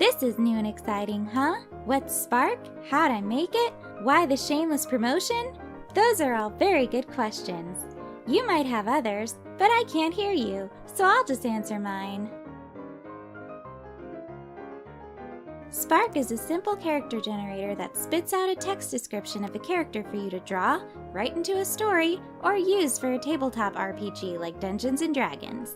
This is new and exciting, huh? What's Spark? How'd I make it? Why the shameless promotion? Those are all very good questions. You might have others, but I can't hear you, so I'll just answer mine. Spark is a simple character generator that spits out a text description of a character for you to draw, write into a story, or use for a tabletop RPG like Dungeons & Dragons.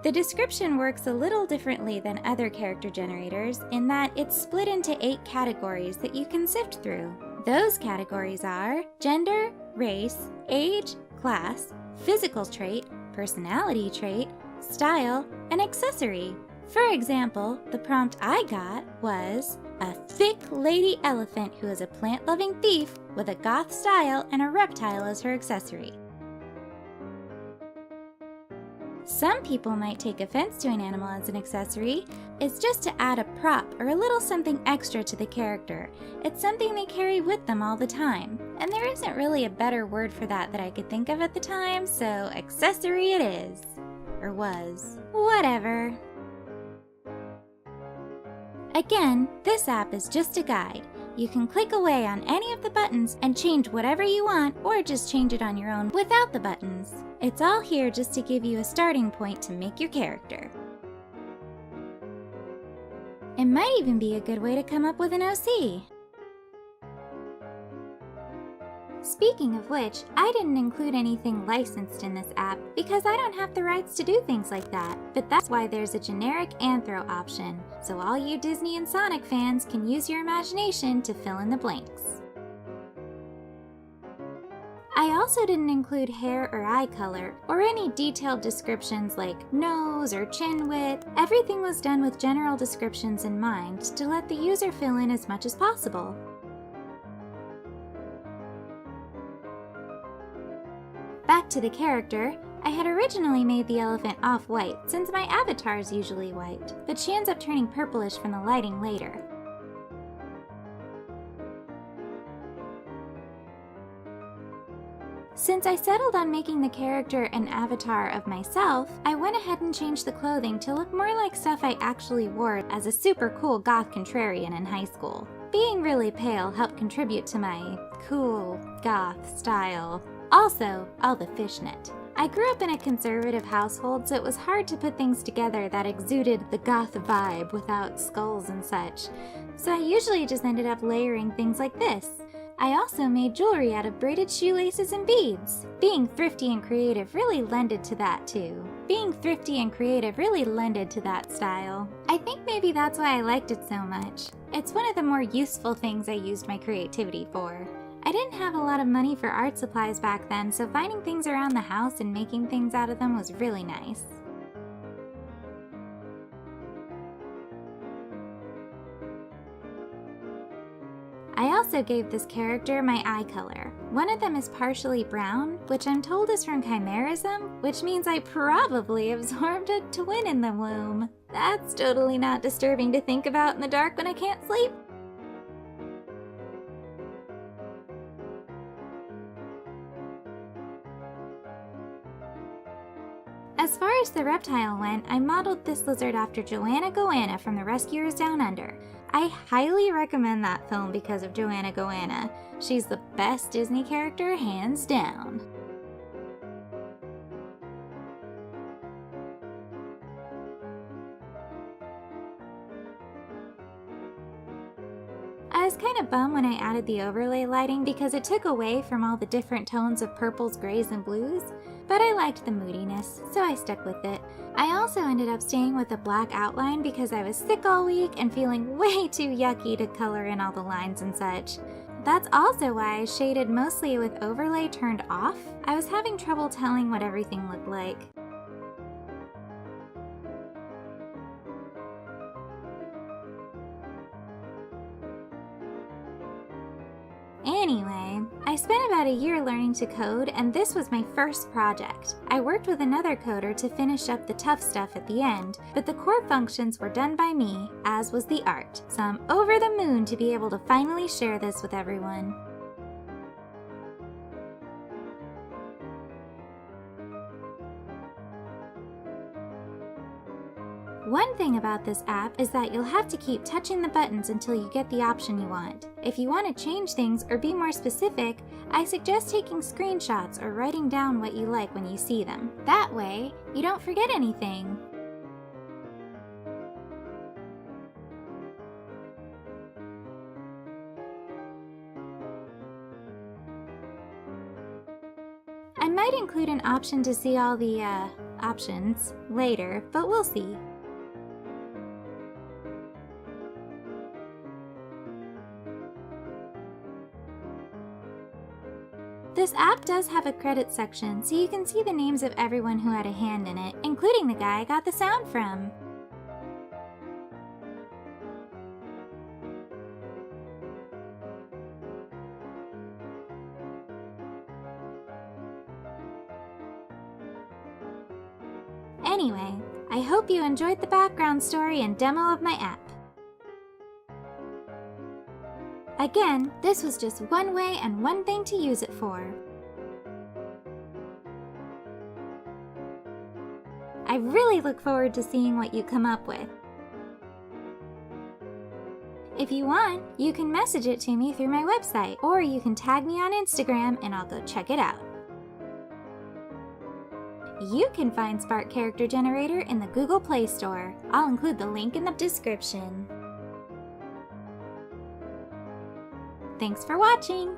The description works a little differently than other character generators in that it's split into 8 categories that you can sift through. Those categories are gender, race, age, class, physical trait, personality trait, style, and accessory. For example, the prompt I got was a thick lady elephant who is a plant-loving thief with a goth style and a reptile as her accessory. Some people might take offense to an animal as an accessory. It's just to add a prop or a little something extra to the character. It's something they carry with them all the time. And there isn't really a better word for that I could think of at the time, so accessory it is. Or was. Whatever. Again, this app is just a guide. You can click away on any of the buttons and change whatever you want, or just change it on your own without the buttons. It's all here just to give you a starting point to make your character. It might even be a good way to come up with an OC. Speaking of which, I didn't include anything licensed in this app because I don't have the rights to do things like that, but that's why there's a generic Anthro option, so all you Disney and Sonic fans can use your imagination to fill in the blanks. I also didn't include hair or eye color, or any detailed descriptions like nose or chin width. Everything was done with general descriptions in mind to let the user fill in as much as possible. Back to the character, I had originally made the elephant off-white since my avatar is usually white, but she ends up turning purplish from the lighting later. Since I settled on making the character an avatar of myself, I went ahead and changed the clothing to look more like stuff I actually wore as a super cool goth contrarian in high school. Being really pale helped contribute to my cool goth style. Also, all the fishnet. I grew up in a conservative household, so it was hard to put things together that exuded the goth vibe without skulls and such. So I usually just ended up layering things like this. I also made jewelry out of braided shoelaces and beads. Being thrifty and creative really lended to that too. Style. I think maybe that's why I liked it so much. It's one of the more useful things I used my creativity for. I didn't have a lot of money for art supplies back then, so finding things around the house and making things out of them was really nice. I also gave this character my eye color. One of them is partially brown, which I'm told is from chimerism, which means I probably absorbed a twin in the womb. That's totally not disturbing to think about in the dark when I can't sleep. As far as the reptile went, I modeled this lizard after Joanna Goanna from The Rescuers Down Under. I highly recommend that film because of Joanna Goanna. She's the best Disney character, hands down. I was kind of bummed when I added the overlay lighting because it took away from all the different tones of purples, grays, and blues, but I liked the moodiness, so I stuck with it. I also ended up staying with a black outline because I was sick all week and feeling way too yucky to color in all the lines and such. That's also why I shaded mostly with overlay turned off. I was having trouble telling what everything looked like. Anyway, I spent about a year learning to code, and this was my first project. I worked with another coder to finish up the tough stuff at the end, but the core functions were done by me, as was the art. So I'm over the moon to be able to finally share this with everyone. One thing about this app is that you'll have to keep touching the buttons until you get the option you want. If you want to change things or be more specific, I suggest taking screenshots or writing down what you like when you see them. That way, you don't forget anything. I might include an option to see all the, options later, but we'll see. This app does have a credit section, so you can see the names of everyone who had a hand in it, including the guy I got the sound from. Anyway, I hope you enjoyed the background story and demo of my app. Again, this was just one way and one thing to use it for. I really look forward to seeing what you come up with. If you want, you can message it to me through my website, or you can tag me on Instagram and I'll go check it out. You can find Spark Character Generator in the Google Play Store. I'll include the link in the description. Thanks for watching!